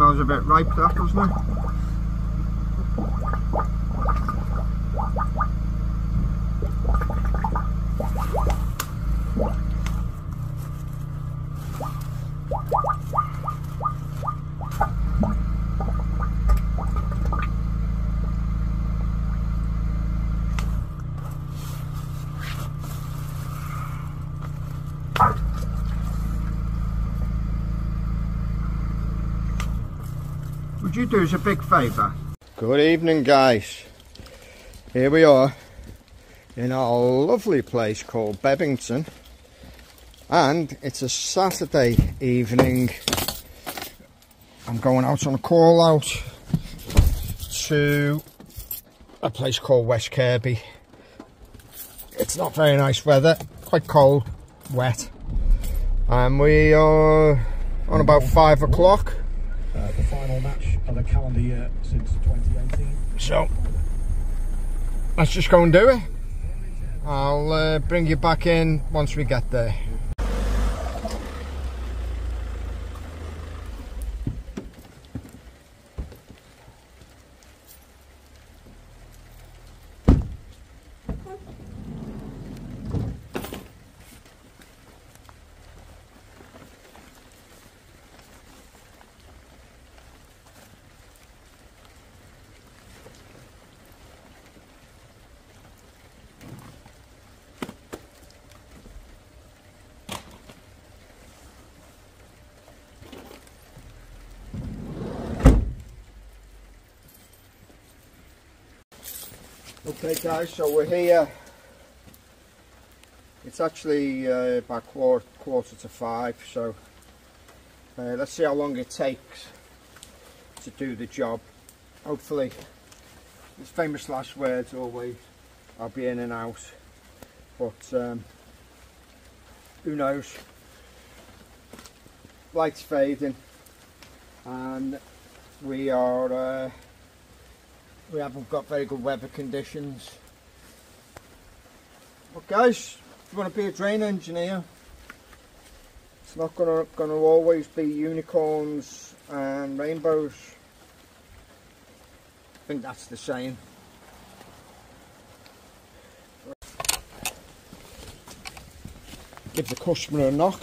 Smells a bit ripe, that, doesn't it? Would you do us a big favour? Good evening, guys. Here we are in our lovely place called Bebington, and it's a Saturday evening. I'm going out on a call out to a place called West Kirby. It's not very nice weather, quite cold, wet, and we are on about 5 o'clock. The final match of the calendar year since 2018. So let's just go and do it. I'll bring you back in once we get there. Okay guys, so we're here. It's actually about quarter to 5, so let's see how long it takes to do the job. Hopefully, his famous last words always, I'll be in and out, but who knows. Light's fading and we haven't got very good weather conditions. But guys, if you want to be a drain engineer, it's not gonna always be unicorns and rainbows. I think that's the saying. Give the customer a knock.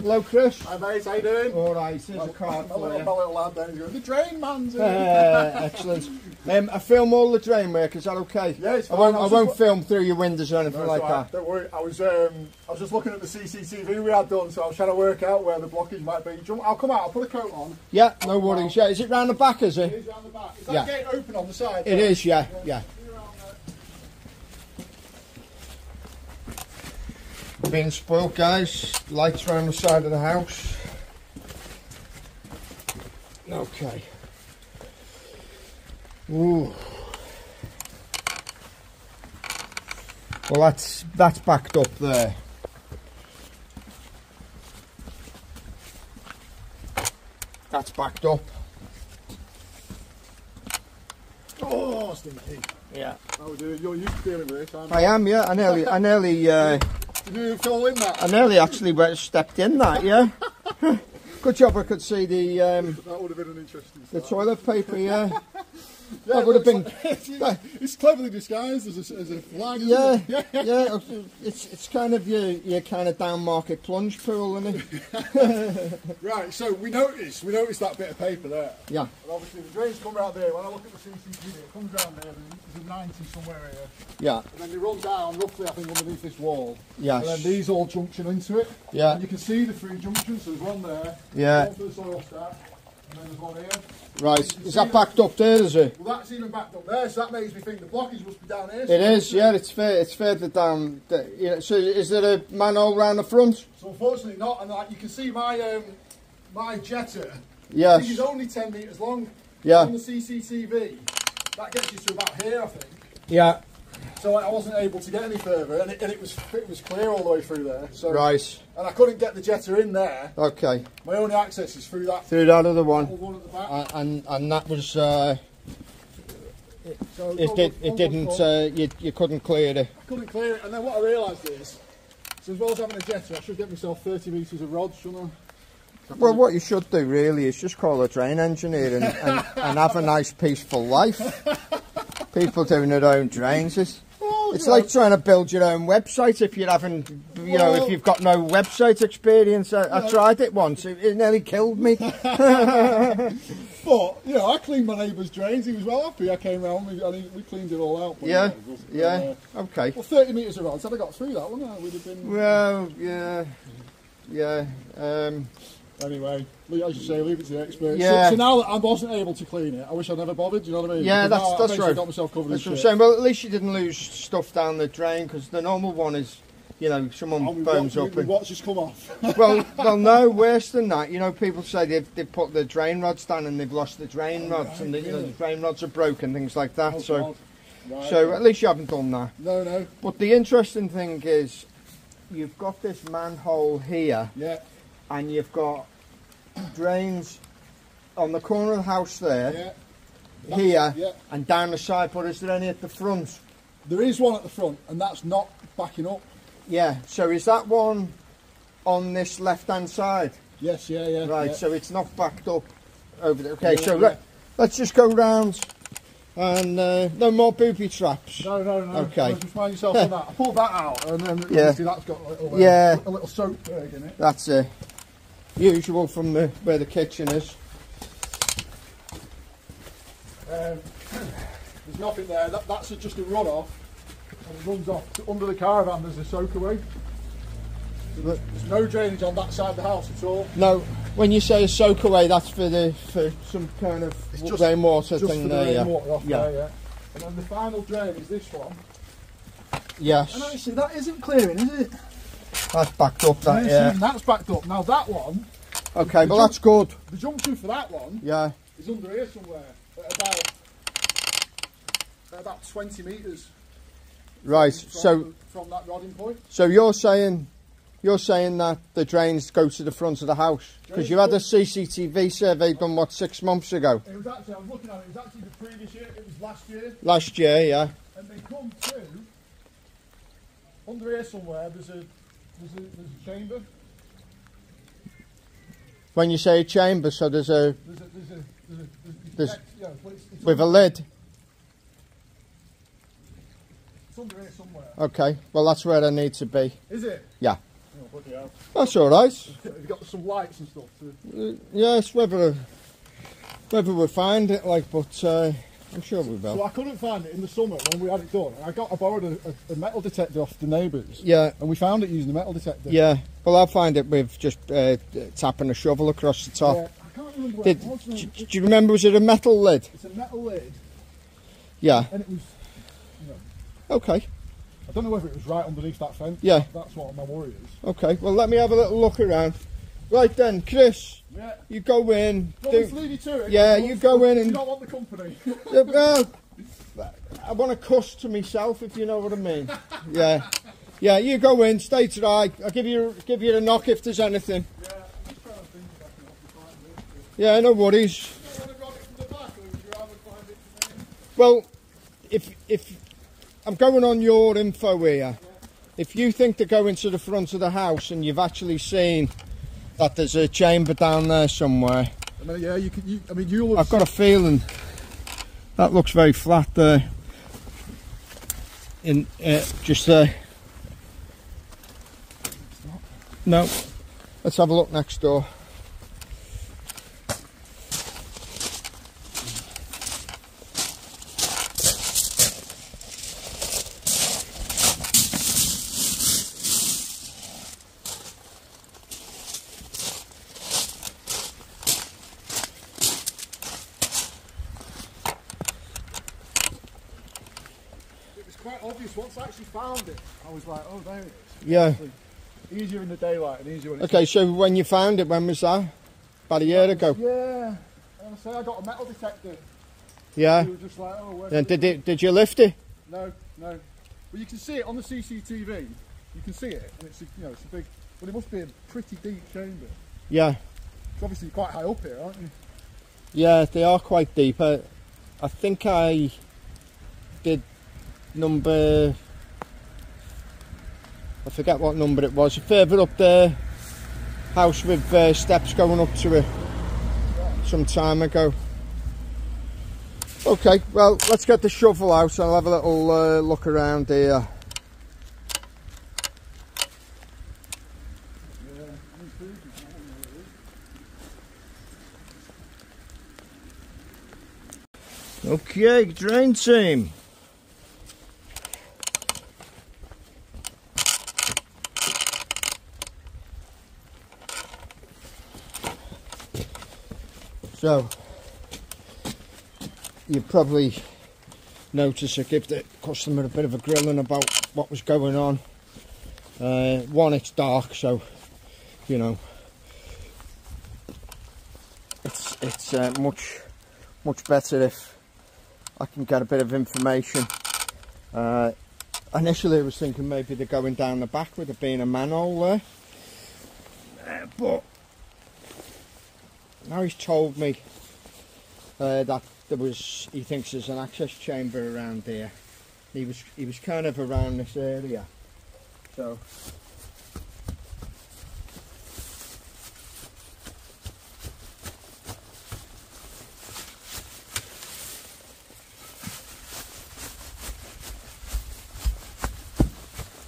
Hello Chris. Hi mate, how you doing? Alright, here's a card for you. My little lad then, he's going, the drain man's in. Excellent. I film all the drain work, is that okay? Yeah, it's fine. I won't film through your windows or anything like that. Don't worry, I was just looking at the CCTV we had done, so I was trying to work out where the blockage might be. I'll come out, I'll put a coat on. Yeah, no worries. Yeah, is it round the back, is it? It is round the back. Is that gate open on the side? It is, yeah. Being spoiled, guys. Lights around the side of the house. Okay. Ooh. Well, that's backed up there. That's backed up. Oh, stinky. Yeah. How we doing? You're used to dealing with this, aren't you? I am, yeah. I nearly. Did you fall in that? I nearly actually stepped in that, yeah. Good job I could see the that would have been an interesting start. the toilet paper, yeah. Yeah, that would have been. It's cleverly disguised as a flag. Yeah, isn't it? yeah. It's kind of your kind of down market plunge pool, isn't it? Right. So we noticed that bit of paper there. Yeah. And obviously the drains come round there. When I look at the CCTV, it comes round there. There's a 90 somewhere here. Yeah. And then they run down roughly, I think, underneath this wall. Yes. And then these all junction into it. Yeah. And you can see the 3 junctions. So there's one there. Yeah. One for the soil stack. And then there's one here. Right. Is that backed up there, is it? Well, that's even backed up there, so that makes me think the blockage must be down here. It is, yeah. It's further down. So is there a manhole round the front? So unfortunately not, and like you can see my my jetter. Yes. I think it's only 10 metres long. Yeah. On the CCTV, that gets you to about here, I think. Yeah. So I wasn't able to get any further, and it was clear all the way through there. So, right. And I couldn't get the jetter in there. Okay. My only access is through that. Through that other one. One at the back. And that was. It didn't. You couldn't clear it. I couldn't clear it, and then what I realised is, so as well as having a jetter, I should get myself 30 metres of rods, shouldn't I? Well, what you should do really is just call a drain engineer and have a nice peaceful life. People doing their own drains. It's like trying to build your own website if you're having, if you've got no website experience. I tried it once, it nearly killed me. But, I cleaned my neighbour's drains, he was well happy. I came round, we cleaned it all out. Yeah, okay. Well, 30 metres of rods, had I got through that, wouldn't I? Would have been... Well, yeah. Anyway, as you say, leave it to the experts. Yeah. So now that I wasn't able to clean it, I wish I'd never bothered, do you know what I mean? Yeah, because that's right. I got myself covered in shit. What I'm saying. Well, at least you didn't lose stuff down the drain, because the normal one is, someone bones up and... What's just come off? well, no, worse than that. People say they've put the drain rods down and they've lost the drain rods, and the drain rods are broken, things like that. So at least you haven't done that. No. But the interesting thing is, you've got this manhole here, and you've got drains on the corner of the house there, here, and down the side. But is there any at the front? There is one at the front, and that's not backing up. Yeah, so is that one on this left-hand side? Yes, yeah. Right, yeah. so it's not backed up over there. Okay, let's just go round, and no more booby traps. No. Okay. Just mind yourself on that. I pulled that out, and then obviously that's got a little soap berg in it. That's usual from where the kitchen is. There's nothing there. That's just a runoff, and it runs off under the caravan. There's a soakaway. There's no drainage on that side of the house at all. No, when you say a soakaway, that's for some kind of rainwater thing for there. The rainwater off there, yeah. And then the final drain is this one. Yes. And actually, that isn't clearing, is it? That's backed up. That that's backed up. Now that one. Okay, well that's good. The junction for that one. Yeah. Is under here somewhere at about 20 metres. Right. From that rodding point. So you're saying that the drains go to the front of the house, because you had a CCTV survey done 6 months ago? It was actually, I was looking at it. It was actually the previous year. It was last year. Last year, yeah. And they come to under here somewhere. There's a chamber. When you say a chamber, so there's a it's with a lid. It's under here somewhere. Okay, well that's where I need to be. Is it? Yeah. Oh, bloody hell. That's all right. Have you got some lights and stuff? Yes, whether we find it, but I'm sure we will. So I couldn't find it in the summer when we had it done. I borrowed a metal detector off the neighbours. Yeah. And we found it using the metal detector. Yeah. Well, I'll find it with just tapping a shovel across the top. Yeah. I can't remember where it was. Do you remember, was it a metal lid? It's a metal lid. Yeah. And it was... Okay. I don't know whether it was right underneath that fence. Yeah. That's what my worry is. Okay, well let me have a little look around. Right then, Chris. Yeah. You go in. Leave you to it. Yeah, you go in and... You don't want the company. Well, I want a cuss to myself, if you know what I mean. Yeah. Yeah, you go in, stay dry. I'll give you a knock if there's anything. Yeah, I'm just trying to think if I can find this. Yeah, no worries. You want to grab it from the back, or would you rather find it from there? Well, if I'm going on your info here. Yeah. If you think to go into the front of the house and you've actually seen that there's a chamber down there somewhere. I mean, yeah, you'll... I've got a feeling that looks very flat there. Just there. No. Let's have a look next door. Quite obvious. Once I actually found it, I was like, oh, there it is. Yeah. Easier in the daylight and easier when it's... Okay, so when you found it, when was that? About a year ago? Yeah. I got a metal detector Yeah. We were just like, oh, where Then did you lift it? No, no. But you can see it on the CCTV. You can see it, and it's a, it's a big. Well, it must be a pretty deep chamber. Yeah. It's obviously quite high up here, aren't you? Yeah, they are quite deep. I think I did number. I forget what number it was. Further up the house with steps going up to it some time ago. Okay, well, let's get the shovel out. I'll have a little look around here. Okay, drain team. So, you probably notice I give the customer a bit of a grilling about what was going on. One, it's dark, so you know it's much better if I can get a bit of information. Initially I was thinking maybe they're going down the back with there being a manhole there, but now he's told me that he thinks there's an access chamber around here. He was kind of around this area, so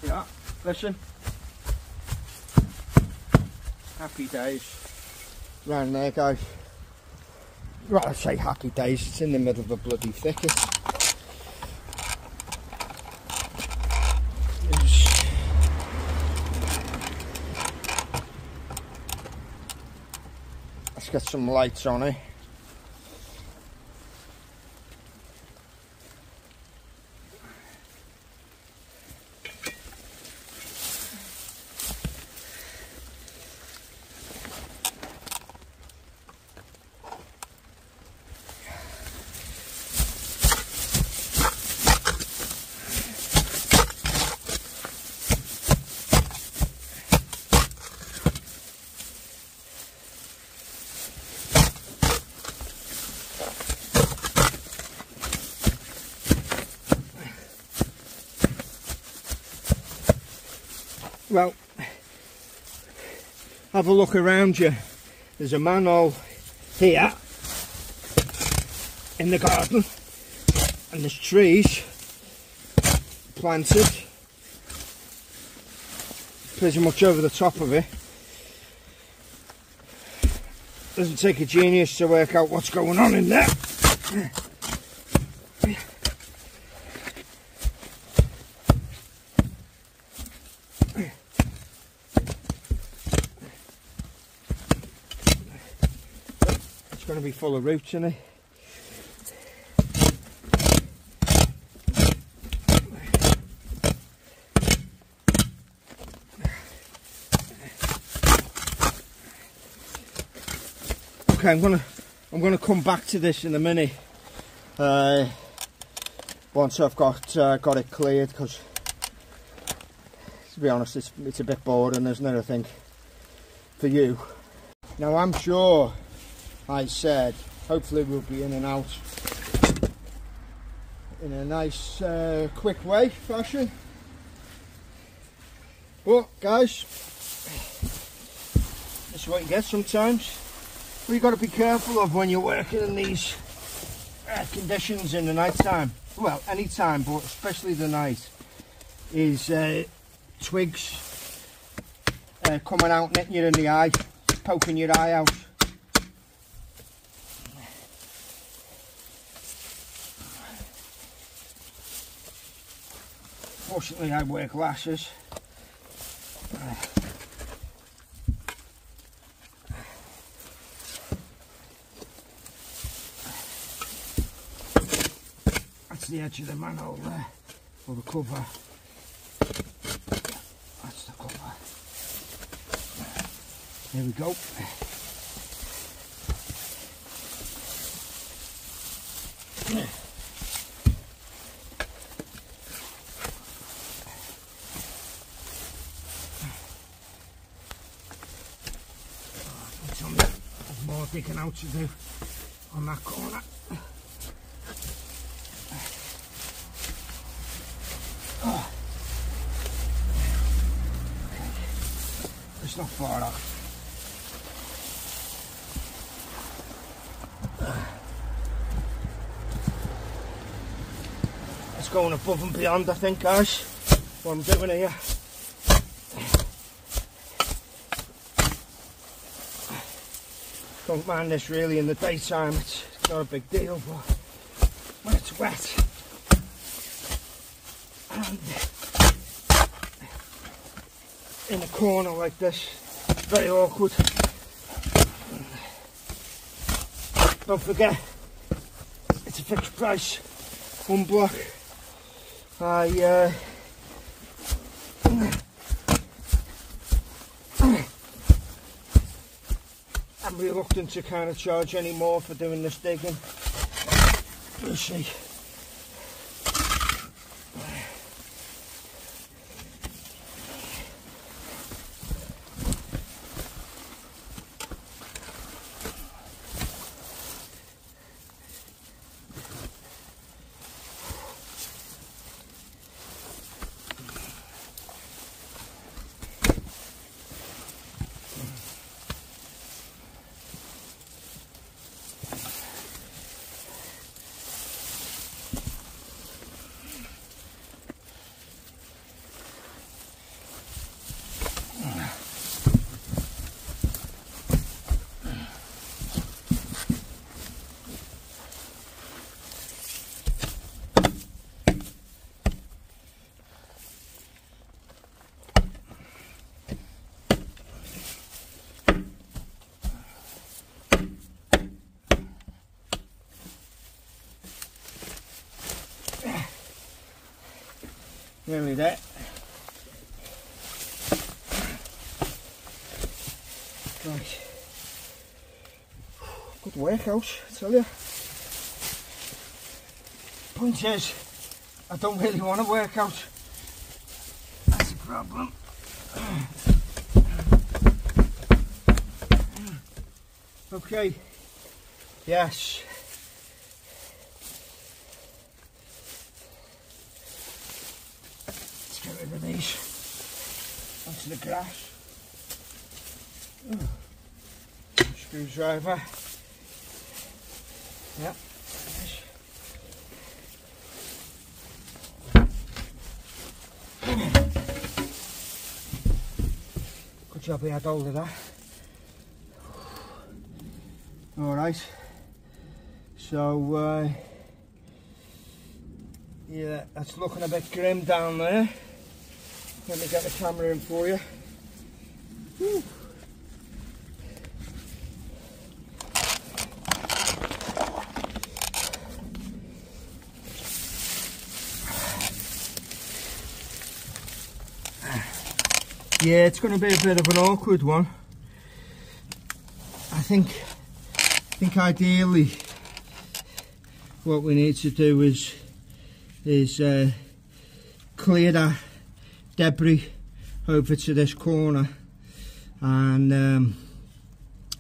yeah, listen, happy days round there, guys. Right, I say happy days, it's in the middle of a bloody thicket. Let's get some lights on it. Well, have a look around you. There's a manhole here in the garden, and there's trees planted pretty much over the top of it. Doesn't take a genius to work out what's going on in there. Going to be full of roots in it. Okay, I'm gonna come back to this in a minute. Once I've got it cleared, because to be honest, it's a bit boring, isn't it? I think for you. Now I'm sure I said hopefully we'll be in and out in a nice quick way fashion, but guys, this is what you get sometimes. What you got to be careful of when you're working in these conditions in the night time, well any time, but especially the night, is twigs coming out, netting you in the eye, poking your eye out. Fortunately I wear glasses. That's the edge of the manhole there, or the cover. That's the cover. There we go. There's more digging out to do on that corner. It's not far off. It's going above and beyond, I think, guys, what I'm doing here. Don't mind this really in the daytime, it's not a big deal, but when it's wet and in a corner like this, it's very awkward. Don't forget, it's a fixed price, one block. I'm reluctant to kind of charge any more for doing this digging. We'll see. Nearly there. Right. Good workout, I tell you. Point is, I don't really want to work out. That's the problem. Okay. Yes. Get rid of these onto the grass. Screwdriver. Yep. Good job we had hold of that. Alright. So yeah, that's looking a bit grim down there. Let me get the camera in for you. Whew. Yeah, it's going to be a bit of an awkward one. I think ideally what we need to do is clear that debris over to this corner, and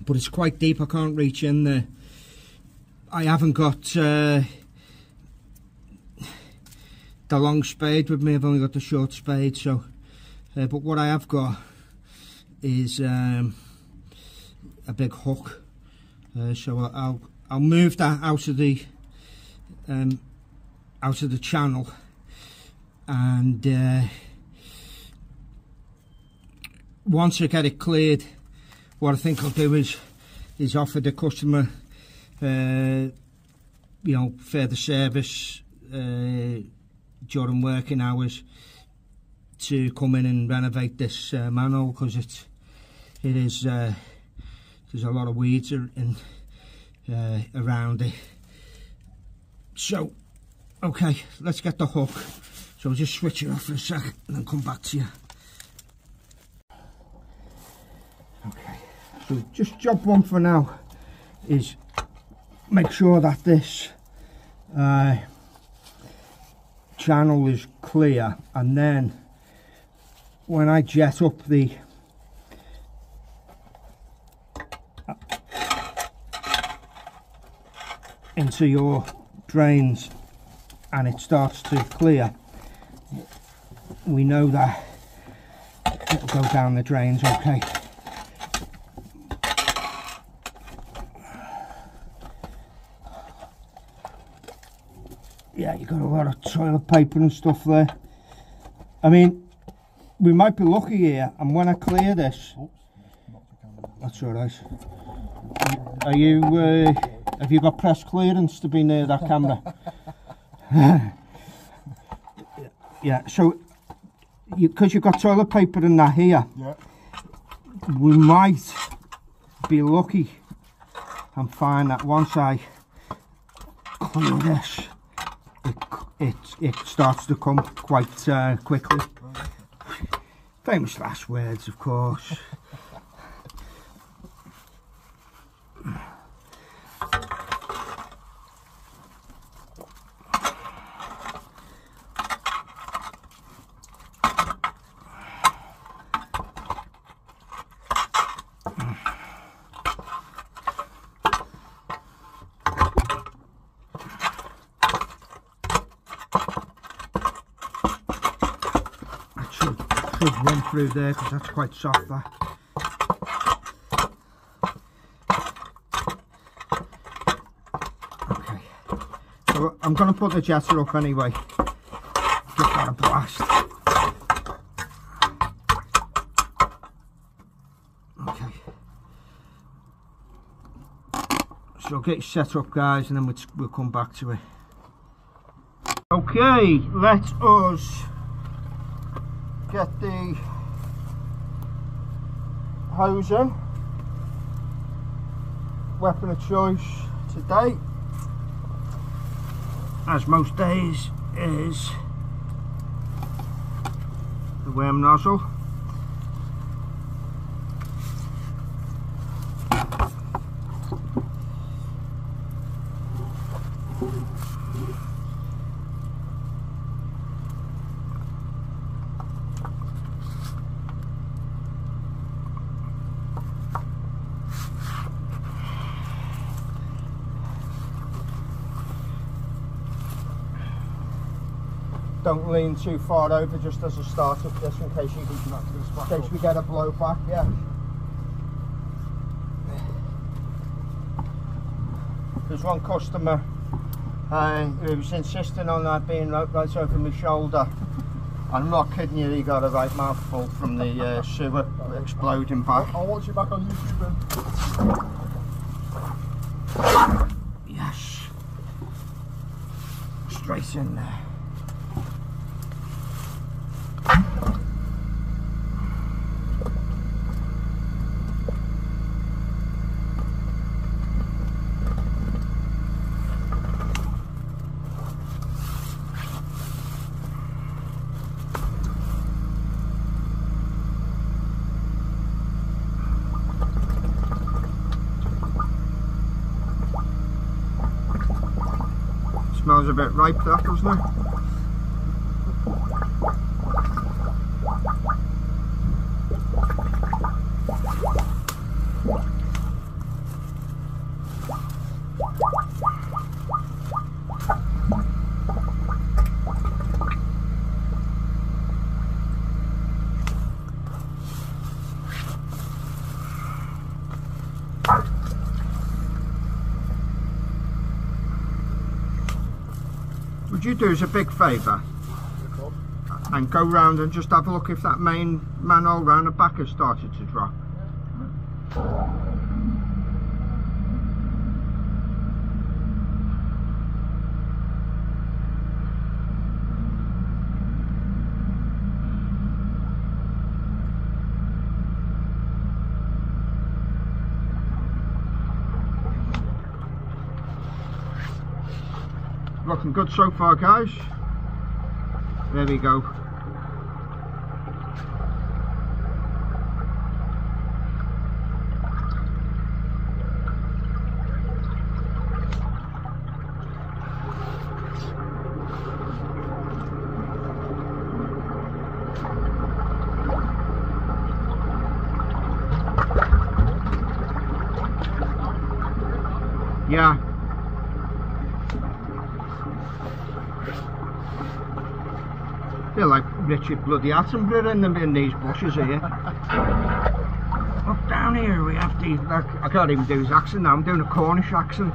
but it's quite deep, I can't reach in there. I haven't got the long spade with me, I've only got the short spade, so but what I have got is a big hook, so I'll move that out of the channel, and once I get it cleared, what I think I'll do is offer the customer you know, further service during working hours to come in and renovate this manhole, because it is there's a lot of weeds around it. So okay, let's get the hook. So I'll just switch it off for a second and then come back to you. Okay, so just job one for now is make sure that this channel is clear, and then when I jet up the into your drains and it starts to clear, we know that it'll go down the drains okay. Yeah, you got a lot of toilet paper and stuff there. I mean, we might be lucky here, and when I clear this, that's alright. Are you, have you got press clearance to be near that camera? Yeah, so, because you've got toilet paper in that here, Yeah. we might be lucky and find that once I clear this, it starts to come quite quickly. Famous last words, of course. Should run through there because that's quite soft, that. Okay, so I'm going to put the jetter up anyway. Give that a blast. Okay, so I'll get you set up, guys, and then we'll come back to it. Okay, let us get the hose in. Weapon of choice today, as most days, is the worm nozzle. Don't lean too far over just as a startup, just in case we get a blowback. Yeah. There's one customer who was insisting on that being right over my shoulder. I'm not kidding you, he got a right mouthful from the sewer exploding back. I'll watch you back on YouTube then. Yes. Straight in there. Smells a bit ripe, that, doesn't it? Would you do us a big favour and go round and just have a look if that main manhole round the back has started to drop? Looking good so far, guys. There we go. Yeah. They're like Richard bloody Attenborough in these bushes here. Look down here, we have these, like, I can't even do his accent now, I'm doing a Cornish accent.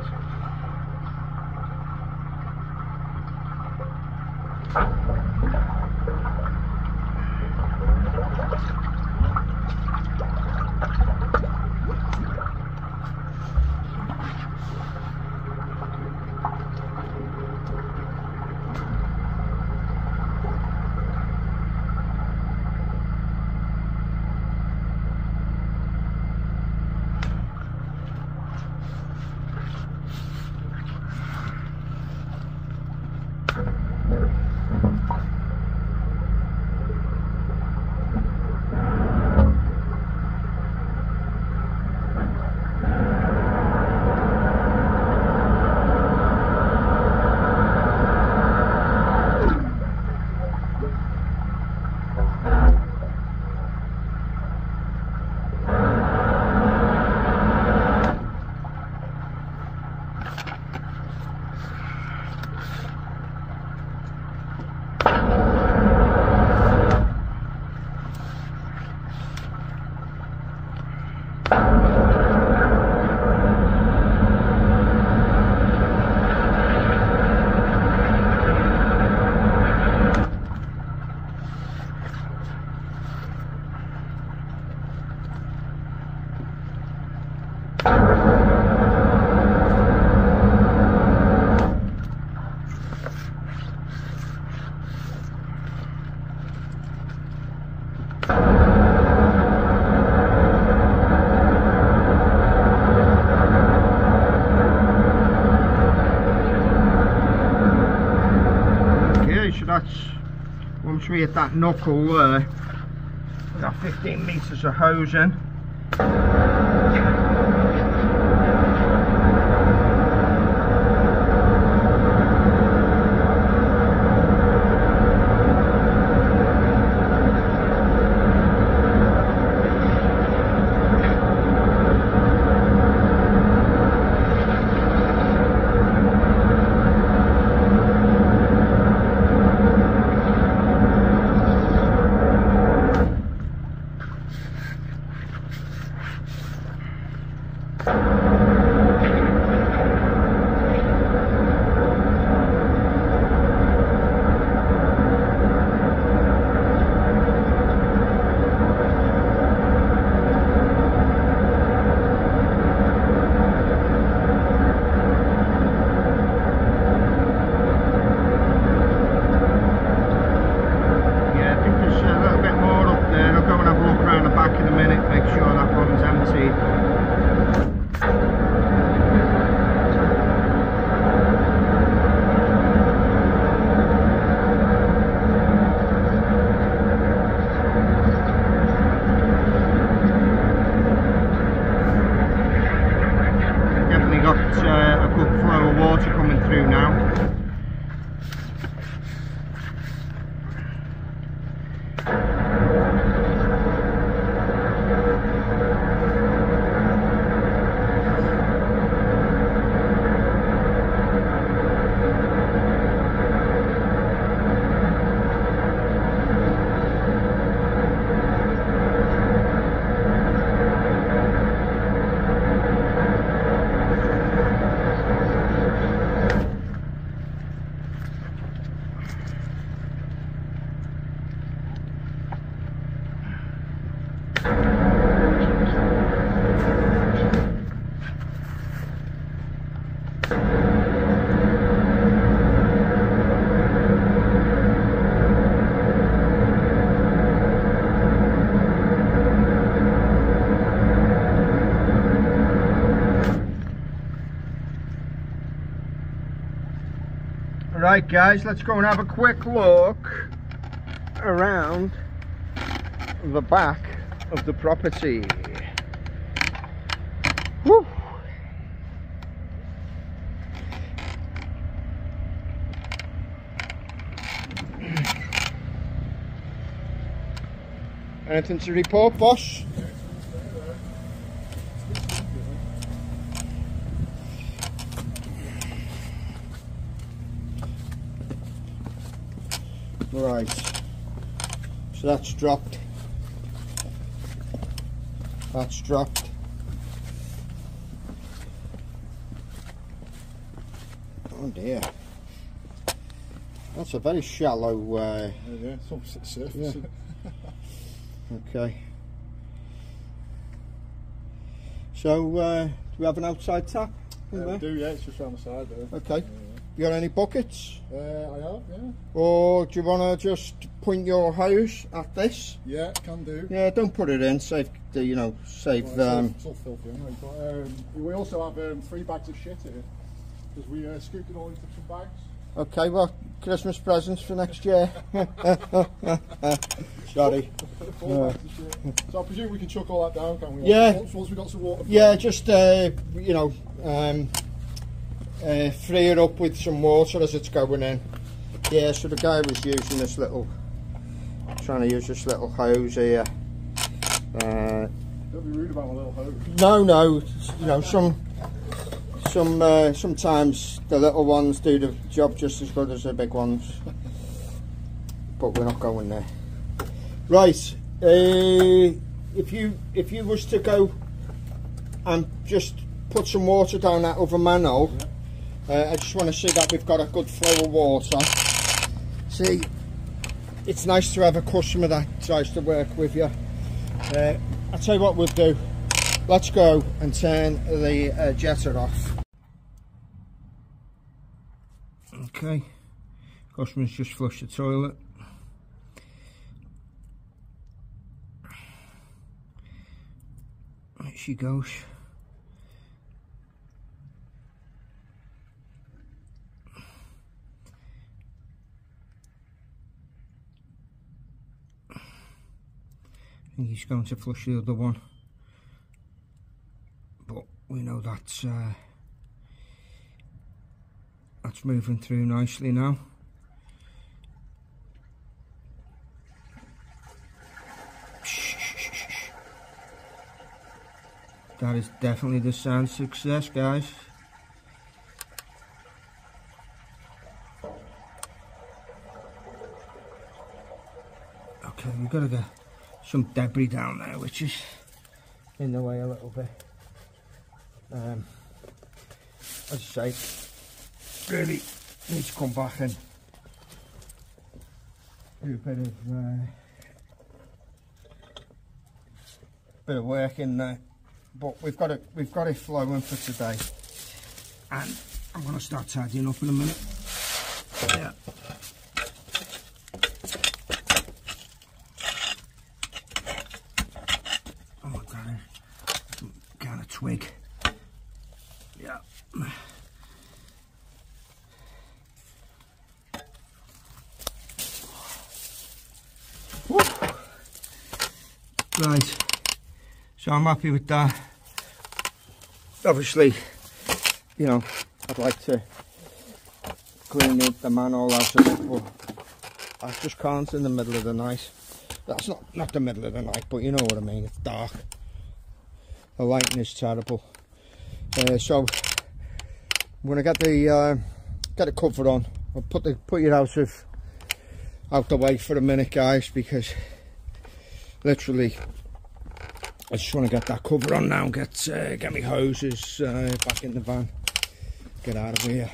That's once we hit that knuckle there, we got 15 metres of hose in. A good flow of water coming through now. Right guys, let's go and have a quick look around the back of the property. Woo. Anything to report, boss? Right, so that's dropped. That's dropped. Oh dear. That's a very shallow yeah, it's almost at the surface. Yeah. Okay. So, do we have an outside tap? We do, yeah, it's just around the side there. Okay. You got any buckets? I have, yeah. Or do you want to just point your hose at this? Yeah, can do. Yeah, don't put it in, save, you know, save... Well, it's all filthy anyway, but we also have 3 bags of shit here, because we scooped it all into some bags. Okay, well, Christmas presents for next year. Sorry. 4 bags of shit. So I presume we can chuck all that down, can we? Yeah. Once we've got some water. Yeah, just, you know, free it up with some water as it's going in. Yeah, so the guy was using this little, trying to use this little hose here. Don't be rude about my little hose. No, you know, sometimes the little ones do the job just as good as the big ones, but we're not going there. Right, if you was to go and just put some water down that other manhole, I just want to see that we've got a good flow of water. See, it's nice to have a customer that tries to work with you. I'll tell you what we'll do. Let's go and turn the jetter off. Okay, customer's just flushed the toilet. There she goes. I think he's going to flush the other one, but we know that's moving through nicely now. That is definitely the sound success, guys. Okay, we've got to get some debris down there, which is in the way a little bit. As I say, really need to come back and do a bit of work in there. But we've got it flowing for today, and I'm going to start tidying up in a minute. Yeah. Oh, I've got some kind of twig. Yeah. Woo. Right. So I'm happy with that. Obviously, you know, I'd like to clean the manhole out of it, but I just can't in the middle of the night. That's not the middle of the night, but you know what I mean. It's dark. The lighting is terrible. So I'm gonna get the cover on. I'll put you out the way for a minute, guys, because literally I just want to get that cover on now and get my hoses back in the van, get out of here.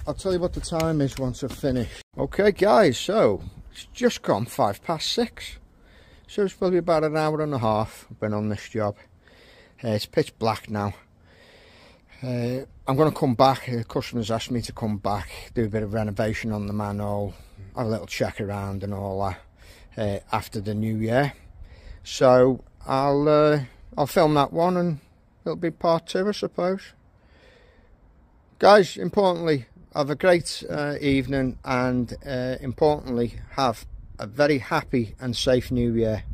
I'll tell you what the time is once I've finished. Okay guys, so it's just gone 6:05, so it's probably about an hour and a half I've been on this job. It's pitch black now. I'm going to come back. The customers asked me to come back, do a bit of renovation on the manhole, have a little check around and all that. After the new year, so I'll film that one and it'll be part 2, I suppose. Guys, importantly, have a great evening, and importantly, have a very happy and safe new year.